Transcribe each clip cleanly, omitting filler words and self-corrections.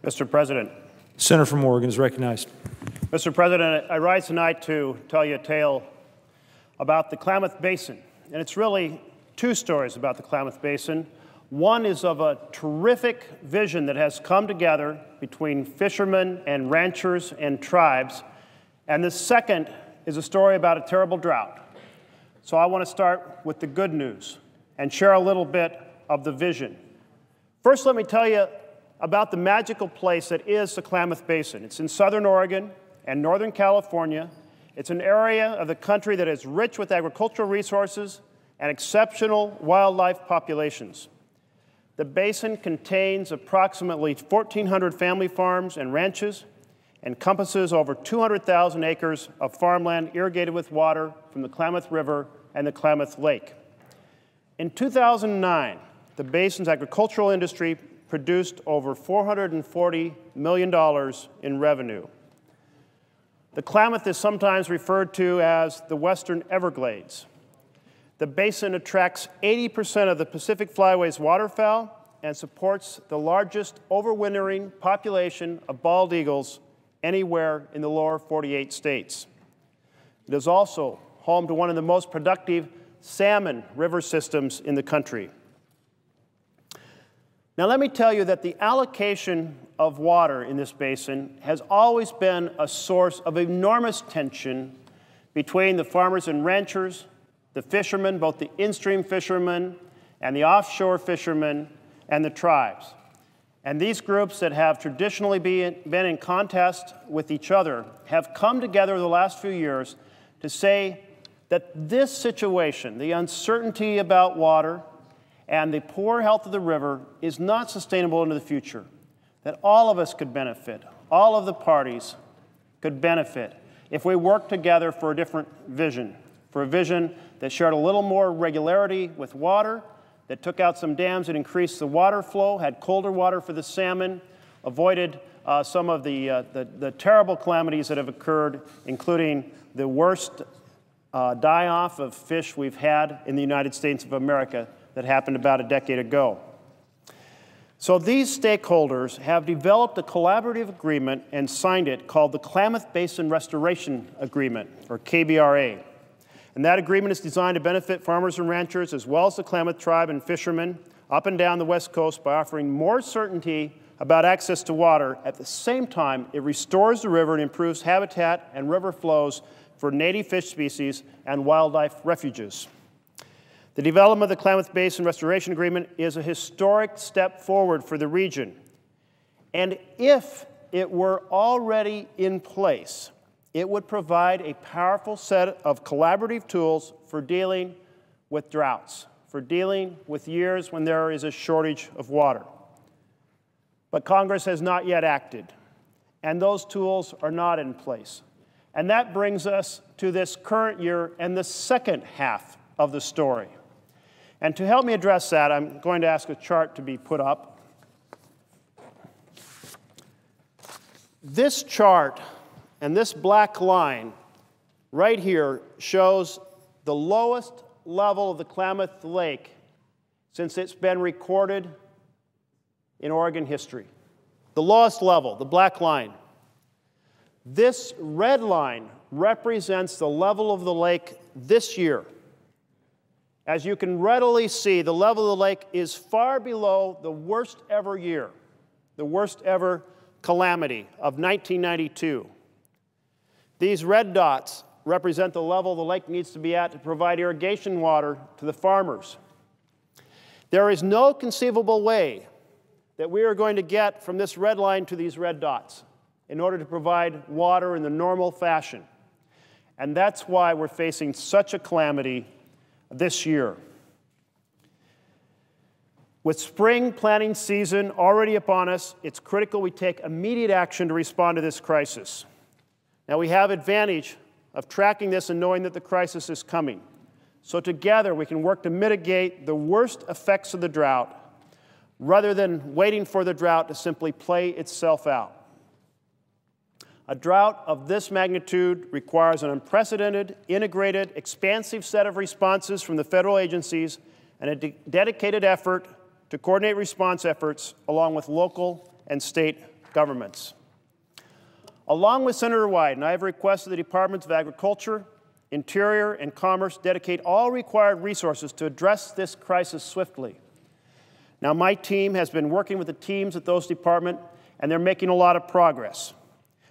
Mr. President. Senator from Oregon is recognized. Mr. President, I rise tonight to tell you a tale about the Klamath Basin. And it's really two stories about the Klamath Basin. One is of a terrific vision that has come together between fishermen and ranchers and tribes. And the second is a story about a terrible drought. So I want to start with the good news and share a little bit of the vision. First, let me tell you about the magical place that is the Klamath Basin. It's in southern Oregon and northern California. It's an area of the country that is rich with agricultural resources and exceptional wildlife populations. The basin contains approximately 1,400 family farms and ranches, encompasses over 200,000 acres of farmland irrigated with water from the Klamath River and the Klamath Lake. In 2009, the basin's agricultural industry produced over $440 million in revenue. The Klamath is sometimes referred to as the Western Everglades. The basin attracts 80% of the Pacific Flyway's waterfowl and supports the largest overwintering population of bald eagles anywhere in the lower 48 states. It is also home to one of the most productive salmon river systems in the country. Now, let me tell you that the allocation of water in this basin has always been a source of enormous tension between the farmers and ranchers, the fishermen, both the in-stream fishermen and the offshore fishermen, and the tribes. And these groups that have traditionally been in contest with each other have come together the last few years to say that this situation, the uncertainty about water, and the poor health of the river is not sustainable into the future, that all of us could benefit, all of the parties could benefit if we worked together for a different vision, for a vision that shared a little more regularity with water, that took out some dams and increased the water flow, had colder water for the salmon, avoided some of the terrible calamities that have occurred, including the worst die-off of fish we've had in the United States of America that happened about a decade ago. So these stakeholders have developed a collaborative agreement and signed it called the Klamath Basin Restoration Agreement, or KBRA. And that agreement is designed to benefit farmers and ranchers as well as the Klamath tribe and fishermen up and down the West Coast by offering more certainty about access to water. At the same time, it restores the river and improves habitat and river flows for native fish species and wildlife refuges. The development of the Klamath Basin Restoration Agreement is a historic step forward for the region. And if it were already in place, it would provide a powerful set of collaborative tools for dealing with droughts, for dealing with years when there is a shortage of water. But Congress has not yet acted, and those tools are not in place. And that brings us to this current year and the second half of the story. And to help me address that, I'm going to ask a chart to be put up. This chart and this black line right here shows the lowest level of the Klamath Lake since it's been recorded in Oregon history. The lowest level, the black line. This red line represents the level of the lake this year. As you can readily see, the level of the lake is far below the worst ever year, the worst ever calamity of 1992. These red dots represent the level the lake needs to be at to provide irrigation water to the farmers. There is no conceivable way that we are going to get from this red line to these red dots in order to provide water in the normal fashion. And that's why we're facing such a calamity this year. With spring planting season already upon us, it's critical we take immediate action to respond to this crisis. Now, we have advantage of tracking this and knowing that the crisis is coming. So together we can work to mitigate the worst effects of the drought rather than waiting for the drought to simply play itself out. A drought of this magnitude requires an unprecedented, integrated, expansive set of responses from the federal agencies and a dedicated effort to coordinate response efforts along with local and state governments. Along with Senator Wyden, I have requested the Departments of Agriculture, Interior, and Commerce dedicate all required resources to address this crisis swiftly. Now, my team has been working with the teams at those departments, and they're making a lot of progress.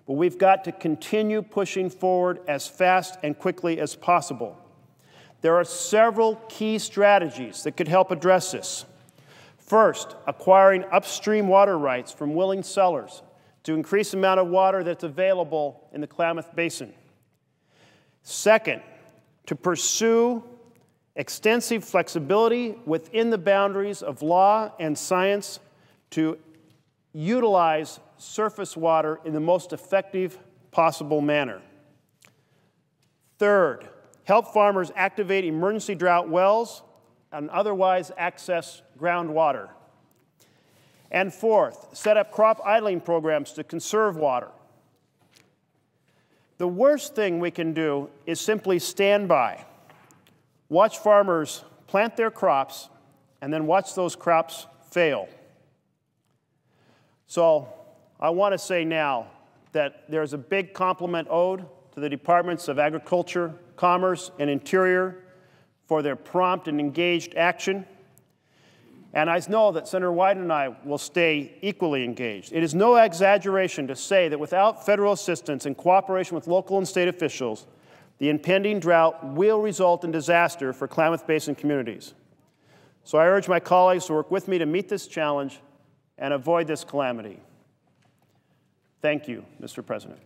But we've got to continue pushing forward as fast and quickly as possible. There are several key strategies that could help address this. First, acquiring upstream water rights from willing sellers to increase the amount of water that's available in the Klamath Basin. Second, to pursue extensive flexibility within the boundaries of law and science to utilize surface water in the most effective possible manner. Third, help farmers activate emergency drought wells and otherwise access groundwater. And fourth, set up crop idling programs to conserve water. The worst thing we can do is simply stand by, watch farmers plant their crops, and then watch those crops fail. So I want to say now that there's a big compliment owed to the Departments of Agriculture, Commerce, and Interior for their prompt and engaged action. And I know that Senator Wyden and I will stay equally engaged. It is no exaggeration to say that without federal assistance and cooperation with local and state officials, the impending drought will result in disaster for Klamath Basin communities. So I urge my colleagues to work with me to meet this challenge and avoid this calamity. Thank you, Mr. President.